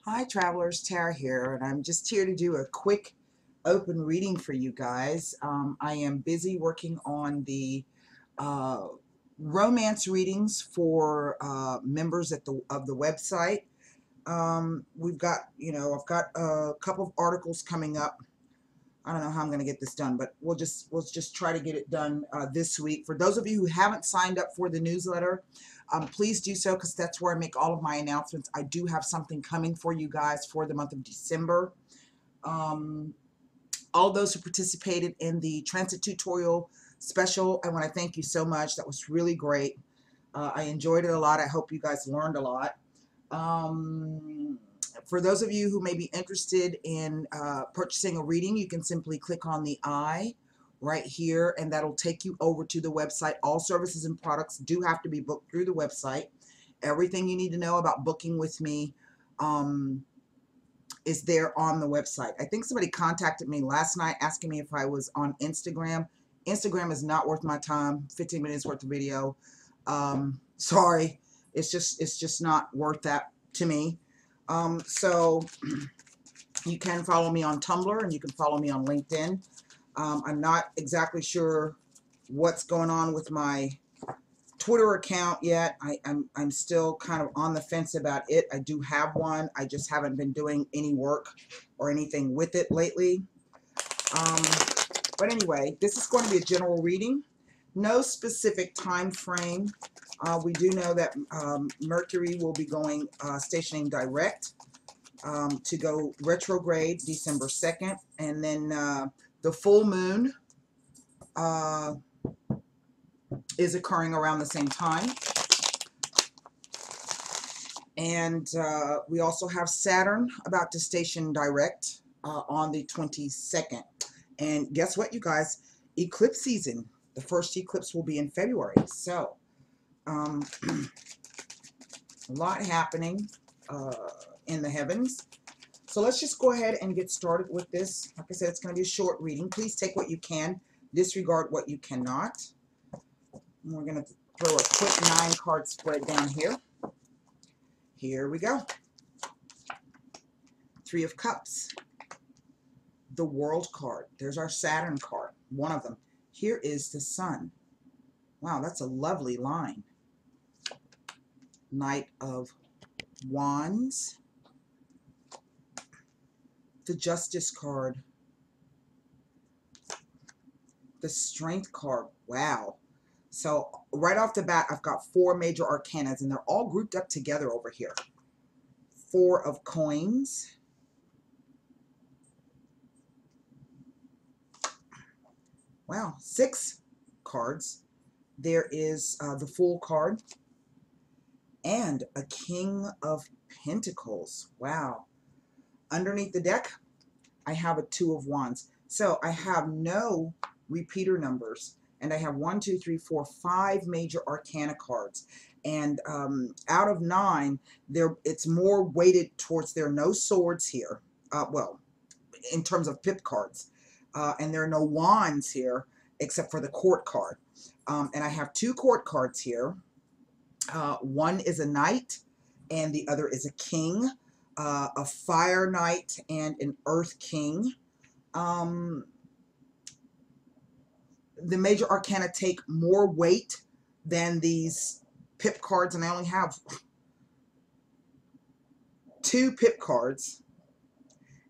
Hi travelers, Tara here, and I'm just here to do a quick open reading for you guys. I am busy working on the uh, romance readings for members of the website. We've got, I've got a couple of articles coming up. I don't know how I'm going to get this done, but we'll just try to get it done this week. For those of you who haven't signed up for the newsletter, please do so because that's where I make all of my announcements. I do have something coming for you guys for the month of December. Um, all those who participated in the transit tutorial special, I want to thank you so much. That was really great. I enjoyed it a lot. I hope you guys learned a lot. For those of you who may be interested in purchasing a reading, you can simply click on the I right here, and that'll take you over to the website. All services and products do have to be booked through the website. Everything you need to know about booking with me is there on the website. I think somebody contacted me last night asking me if I was on Instagram. Instagram is not worth my time. 15 minutes worth of video. Sorry, it's just not worth that to me. So you can follow me on Tumblr and you can follow me on LinkedIn. I'm not exactly sure what's going on with my Twitter account yet. I'm still kind of on the fence about it. I do have one. I just haven't been doing any work or anything with it lately. Um, but anyway, this is going to be a general reading. No specific time frame. We do know that Mercury will be going stationing direct to go retrograde December 2nd. And then the full moon is occurring around the same time. And we also have Saturn about to station direct on the 22nd. And guess what, you guys? Eclipse season. The first eclipse will be in February. So, a lot happening in the heavens. So let's just go ahead and get started with this. Like I said, it's going to be a short reading. Please take what you can, disregard what you cannot. And we're going to throw a quick 9-card spread down here. Here we go. 3 of Cups. The World card. There's our Saturn card, one of them. Here is the Sun. Wow, that's a lovely line. Knight of Wands. The Justice card. The Strength card. Wow. So right off the bat, I've got 4 major arcanas, and they're all grouped up together over here. 4 of Coins. Wow, 6 cards. There is the Fool card and a King of Pentacles. Wow. Underneath the deck, I have a 2 of Wands. So I have no repeater numbers. And I have 1, 2, 3, 4, 5 major arcana cards. And out of 9, it's more weighted towards there are no swords here. Well, in terms of pip cards. And there are no wands here except for the court card. And I have 2 court cards here. One is a knight and the other is a king. A fire knight and an earth king. The major arcana take more weight than these pip cards, and I only have 2 pip cards,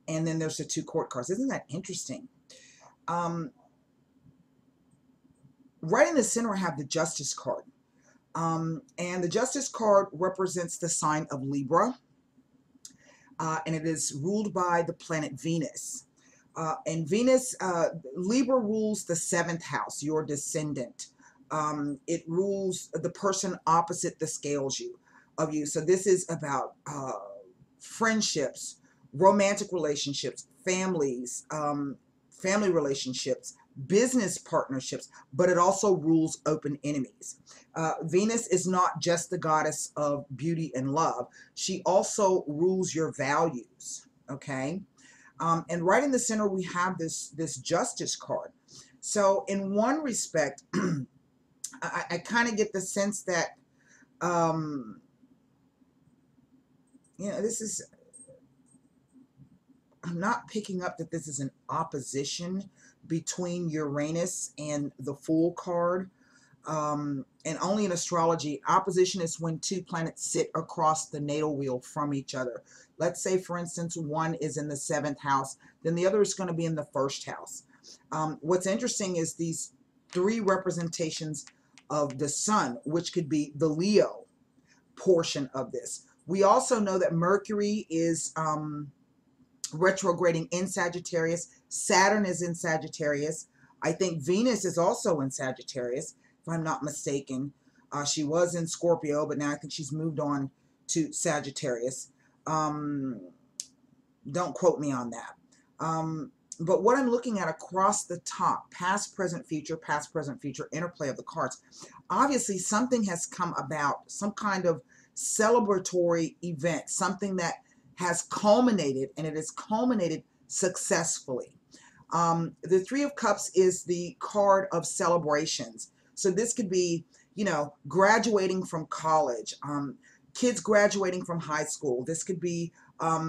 and then there's the 2 court cards. Isn't that interesting? Right in the center I have the Justice card, and the Justice card represents the sign of Libra, and it is ruled by the planet Venus. And Venus, Libra rules the 7th house, your descendant. It rules the person opposite the scales of you. So this is about friendships, romantic relationships, families, family relationships, business partnerships, but it also rules open enemies. Venus is not just the goddess of beauty and love. She also rules your values, okay? And right in the center, we have this Justice card. So in one respect, I kind of get the sense that, this is I'm not picking up that this is an opposition between Uranus and the Fool card. And only in astrology, opposition is when two planets sit across the natal wheel from each other. Let's say, for instance, one is in the 7th house, then the other is going to be in the 1st house. What's interesting is these 3 representations of the sun, which could be the Leo portion of this. We also know that Mercury is retrograding in Sagittarius. Saturn is in Sagittarius. I think Venus is also in Sagittarius, if I'm not mistaken. She was in Scorpio, but now I think she's moved on to Sagittarius. Don't quote me on that. But what I'm looking at across the top, past, present, future, interplay of the cards, obviously something has come about, some kind of celebratory event, something that has culminated, and it has culminated successfully. The 3 of Cups is the card of celebrations. So this could be, you know, graduating from college, kids graduating from high school. This could be a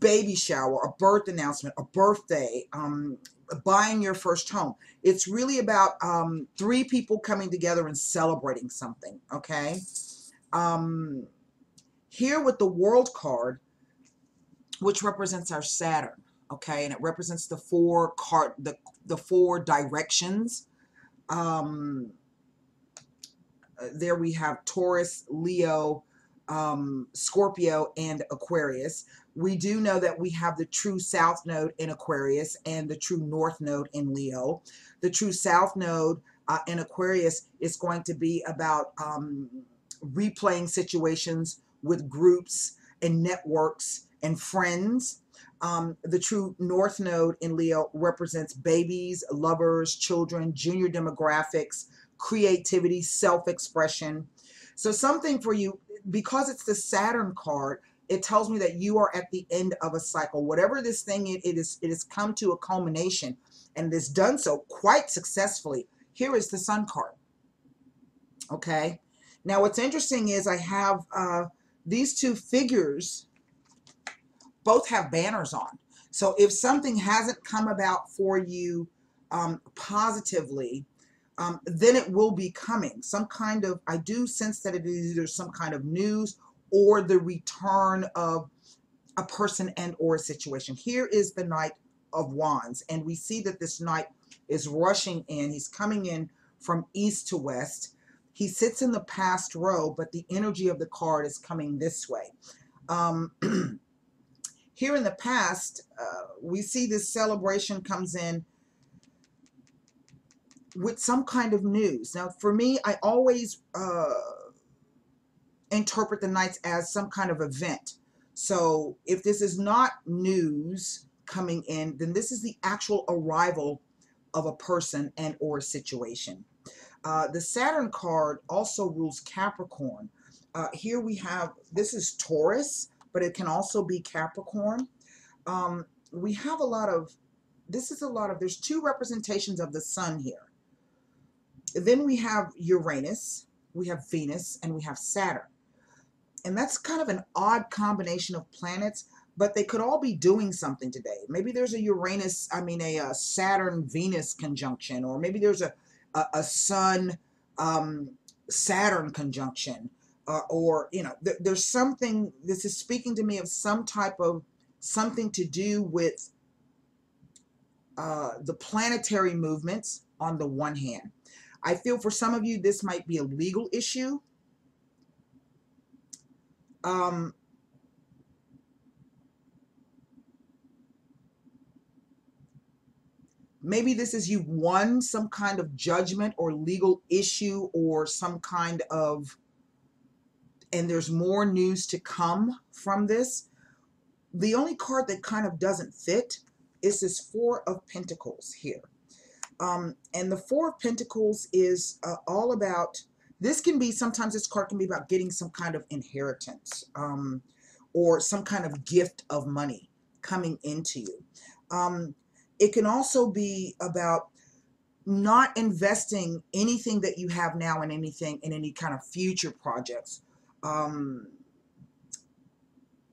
baby shower, a birth announcement, a birthday, buying your first home. It's really about 3 people coming together and celebrating something, okay? Here with the World card, which represents our Saturn, okay, and it represents the 4 directions. There we have Taurus, Leo, Scorpio, and Aquarius. We do know that we have the true South node in Aquarius and the true North node in Leo. The true South node in Aquarius is going to be about replaying situations with groups and networks and friends. The true North node in Leo represents babies, lovers, children, junior demographics, creativity, self-expression. So something for you, because it's the Saturn card, it tells me that you are at the end of a cycle. Whatever this thing it has come to a culmination, and it has done so quite successfully. Here is the Sun card. Okay. Now what's interesting is I have these 2 figures both have banners on. So if something hasn't come about for you positively, then it will be coming. Some kind of, I do sense that it is either some kind of news or the return of a person and or a situation. Here is the Knight of Wands, and we see that this knight is rushing in. He's coming in from east to west. He sits in the past row, but the energy of the card is coming this way. Here in the past, we see this celebration comes in with some kind of news. Now, for me, I always interpret the Knights as some kind of event. So if this is not news coming in, then this is the actual arrival of a person and or a situation. The Saturn card also rules Capricorn. Here we have, this is Taurus, but it can also be Capricorn. We have a lot of, there's 2 representations of the sun here. Then we have Uranus, we have Venus, and we have Saturn. And that's kind of an odd combination of planets, but they could all be doing something today. Maybe there's a Saturn-Venus conjunction, or maybe there's a Sun-Saturn conjunction, or, you know, there's something, this is speaking to me of some type of, something to do with the planetary movements on the one hand. I feel for some of you, this might be a legal issue. Maybe this is you've won some kind of judgment or legal issue or some kind of, and there's more news to come from this. The only card that kind of doesn't fit is this 4 of Pentacles here. And the 4 of Pentacles is all about, this can be, sometimes this card can be about getting some kind of inheritance or some kind of gift of money coming into you. It can also be about not investing anything that you have now in anything, in any kind of future projects.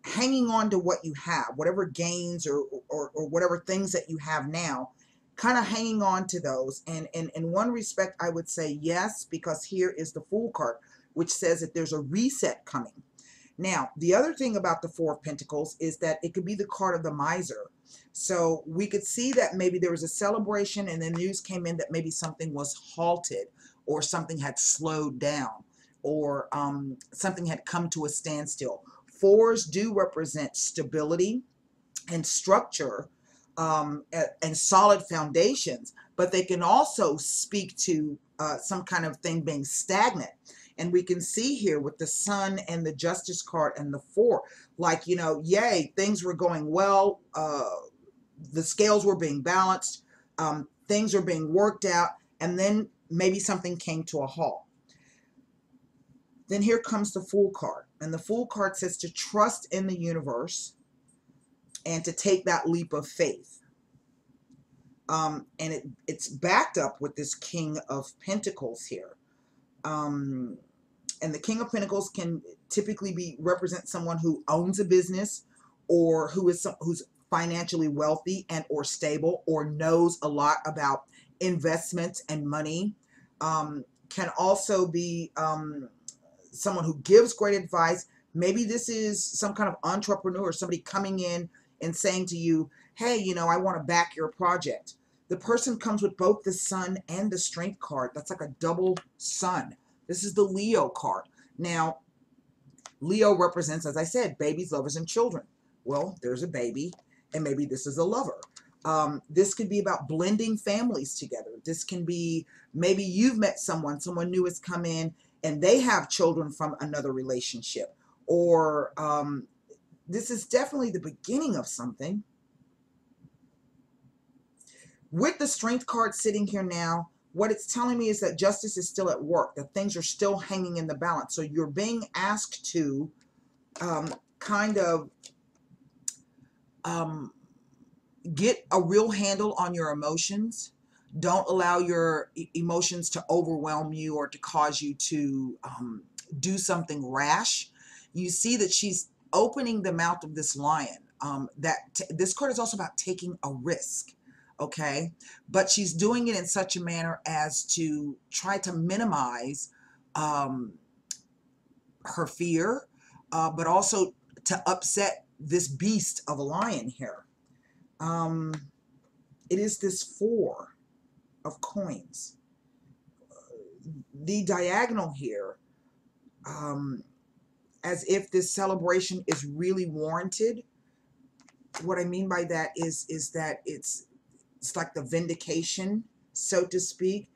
hanging on to what you have, whatever gains or whatever things that you have now, kind of hanging on to those. And in one respect, I would say yes, because here is the Fool card, which says that there's a reset coming. Now, the other thing about the Four of Pentacles is that it could be the card of the miser. So we could see that maybe there was a celebration and the news came in that maybe something was halted or something had slowed down or something had come to a standstill. Fours do represent stability and structure and solid foundations, but they can also speak to some kind of thing being stagnant. And we can see here with the Sun and the Justice card and the Four, like, you know, yay, things were going well. The scales were being balanced. Things are being worked out. And then maybe something came to a halt. Then here comes the Fool card. And the Fool card says to trust in the universe and to take that leap of faith. And it's backed up with this King of Pentacles here. And the King of Pentacles can typically represent someone who owns a business or who's financially wealthy and or stable or knows a lot about investments and money. Can also be someone who gives great advice. Maybe this is some kind of entrepreneur, somebody coming in and saying to you, hey, you know, I want to back your project. The person comes with both the Sun and the Strength card. That's like a double Sun. This is the Leo card. Now, Leo represents, as I said, babies, lovers, and children. Well, there's a baby, and maybe this is a lover. This could be about blending families together. This can be, maybe you've met someone new has come in, and they have children from another relationship. Or this is definitely the beginning of something. With the Strength card sitting here now, what it's telling me is that justice is still at work, that things are still hanging in the balance. So you're being asked to kind of get a real handle on your emotions. Don't allow your emotions to overwhelm you or to cause you to do something rash. You see that she's opening the mouth of this lion. This card is also about taking a risk. Okay, but she's doing it in such a manner as to try to minimize her fear, but also to upset this beast of a lion here. It is this Four of Coins. The diagonal here, as if this celebration is really warranted. What I mean by that is that it's like the vindication, so to speak.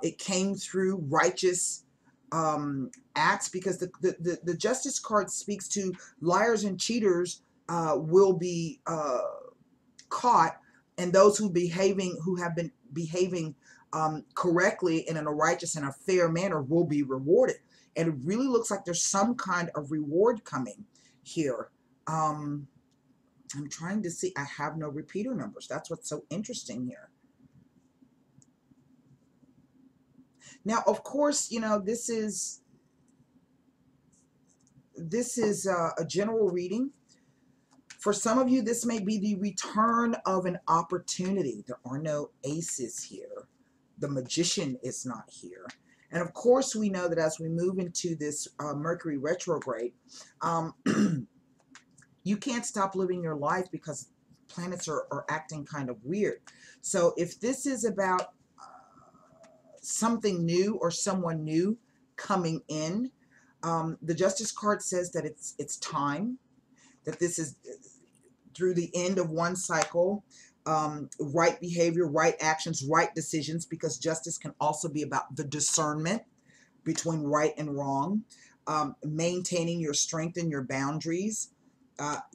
It came through righteous acts, because the Justice card speaks to liars and cheaters will be caught, and those who have been behaving correctly and in a righteous and a fair manner will be rewarded. And it really looks like there's some kind of reward coming here. I'm trying to see. I have no repeater numbers. That's what's so interesting here. Now, of course, you know, this is a general reading. For some of you, this may be the return of an opportunity. There are no aces here. The Magician is not here. And of course, we know that as we move into this Mercury retrograde, you can't stop living your life because planets are acting kind of weird. So if this is about something new or someone new coming in, the Justice card says that it's time, that this is through the end of one cycle, right behavior, right actions, right decisions, because justice can also be about the discernment between right and wrong, maintaining your strength and your boundaries,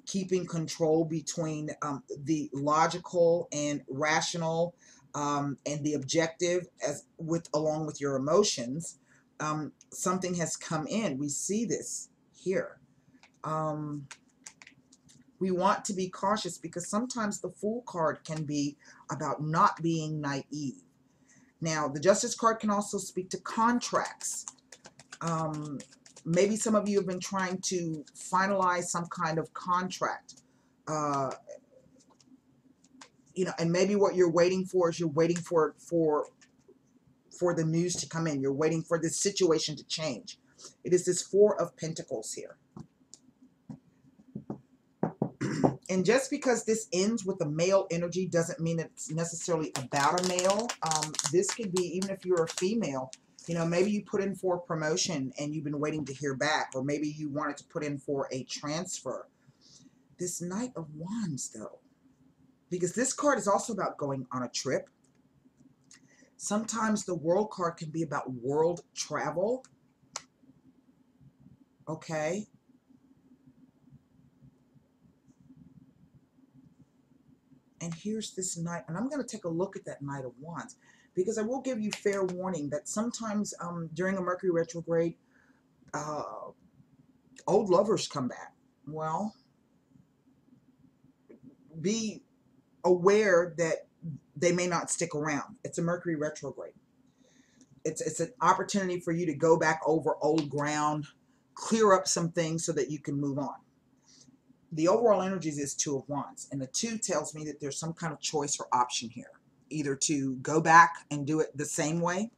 keeping control between the logical and rational and the objective along with your emotions. Something has come in. We see this here. We want to be cautious because sometimes the Fool card can be about not being naive. Now, the Justice card can also speak to contracts. Maybe some of you have been trying to finalize some kind of contract. You know, and maybe what you're waiting for is you're waiting for the news to come in. You're waiting for this situation to change. It is this Four of Pentacles here. And just because this ends with a male energy doesn't mean it's necessarily about a male. This could be, even if you're a female, you know, maybe you put in for a promotion and you've been waiting to hear back, or maybe you wanted to put in for a transfer. This Knight of Wands, though, because this card is also about going on a trip. Sometimes the World card can be about world travel. Okay. And here's this Knight, and I'm going to take a look at that Knight of Wands, because I will give you fair warning that sometimes during a Mercury retrograde, old lovers come back. Well, be aware that they may not stick around. It's a Mercury retrograde. It's an opportunity for you to go back over old ground, clear up some things so that you can move on. The overall energies is Two of Wands, and the two tells me that there's some kind of choice or option here, either to go back and do it the same way,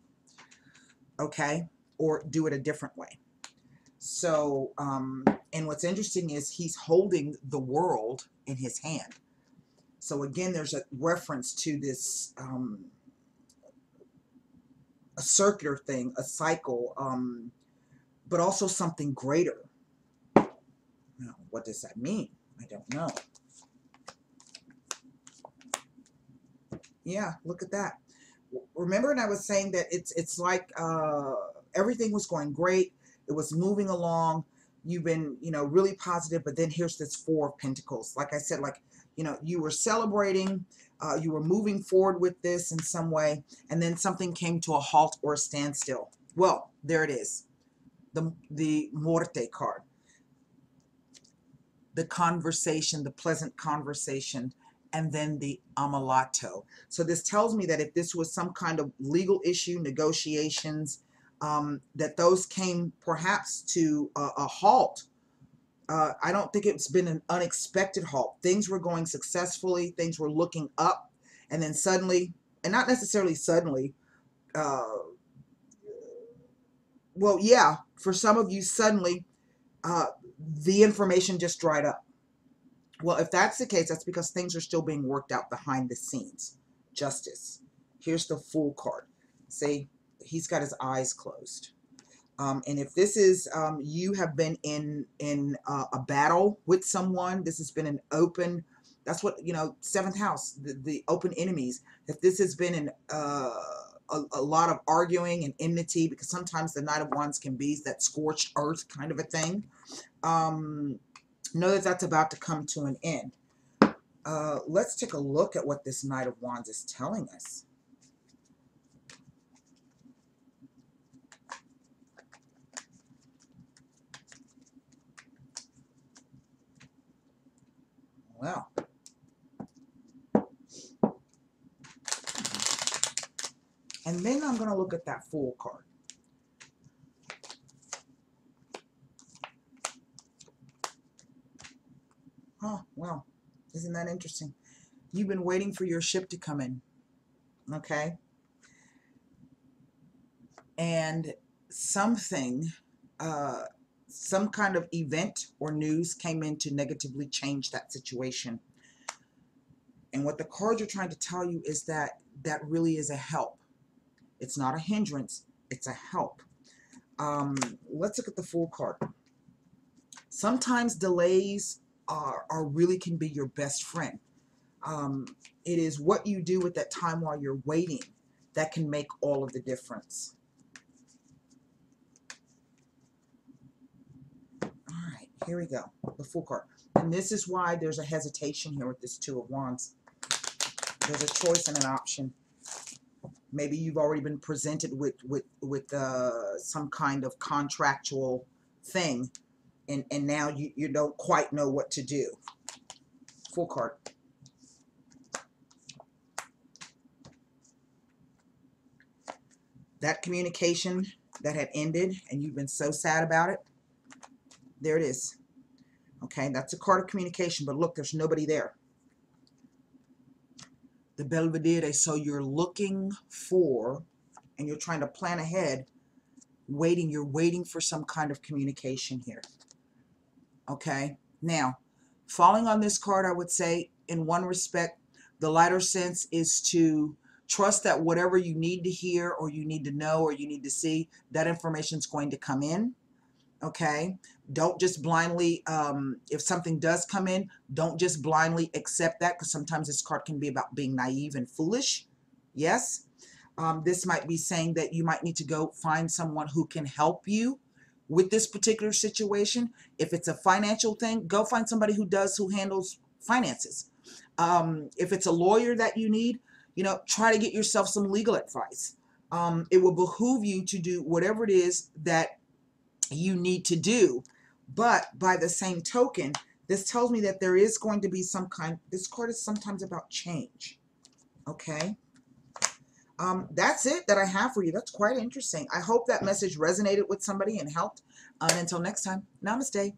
okay, or do it a different way. So, and what's interesting is he's holding the world in his hand. So again, there's a reference to this, a circular thing, a cycle, but also something greater. Now, what does that mean? I don't know. Yeah, look at that. Remember, and I was saying that it's like everything was going great. It was moving along. You've been, you know, really positive, but then here's this Four of Pentacles. Like I said, like, you know, you were celebrating, you were moving forward with this in some way, and then something came to a halt or a standstill. Well, there it is. The Muerte card. The conversation, the pleasant conversation, and then the Amalato. So this tells me that if this was some kind of legal issue, negotiations, that those came perhaps to a halt. I don't think it's been an unexpected halt. Things were going successfully, things were looking up, and then suddenly, and not necessarily suddenly, well, yeah, for some of you, suddenly, the information just dried up. Well, if that's the case, that's because things are still being worked out behind the scenes. Justice. Here's the Fool card. See, he's got his eyes closed. And if this is, you have been in a battle with someone, this has been an open, that's what, you know, seventh house, the open enemies. If this has been in a lot of arguing and enmity, because sometimes the Knight of Wands can be that scorched earth kind of a thing, know that that's about to come to an end. Let's take a look at what this Knight of Wands is telling us. Well, and then I'm going to look at that Fool card. Oh, well, isn't that interesting? You've been waiting for your ship to come in, okay? And something, some kind of event or news came in to negatively change that situation. And what the cards are trying to tell you is that that really is a help. It's not a hindrance, it's a help. Let's look at the Fool card. Sometimes delays are really can be your best friend. It is what you do at that time while you're waiting that can make all of the difference. All right, here we go. The Fool card. And this is why there's a hesitation here with this Two of Wands. There's a choice and an option. Maybe you've already been presented with some kind of contractual thing, and now you don't quite know what to do. Fool card. That communication that had ended, and you've been so sad about it, There it is. Okay, that's a card of communication, but look, there's nobody there. The Belvedere, so you're looking for, and you're trying to plan ahead, you're waiting for some kind of communication here. Okay, now, falling on this card, I would say, in one respect, the lighter sense is to trust that whatever you need to hear or you need to know or you need to see, that information is going to come in. Okay, don't just blindly, if something does come in, don't just blindly accept that, because sometimes this card can be about being naive and foolish. Yes, this might be saying that you might need to go find someone who can help you with this particular situation. If it's a financial thing, go find somebody who handles finances. If it's a lawyer that you need, try to get yourself some legal advice. It will behoove you to do whatever it is that you need to do. But by the same token, this tells me that there is going to be this card is sometimes about change. Okay. That's it that I have for you. That's quite interesting. I hope that message resonated with somebody and helped. And until next time, namaste.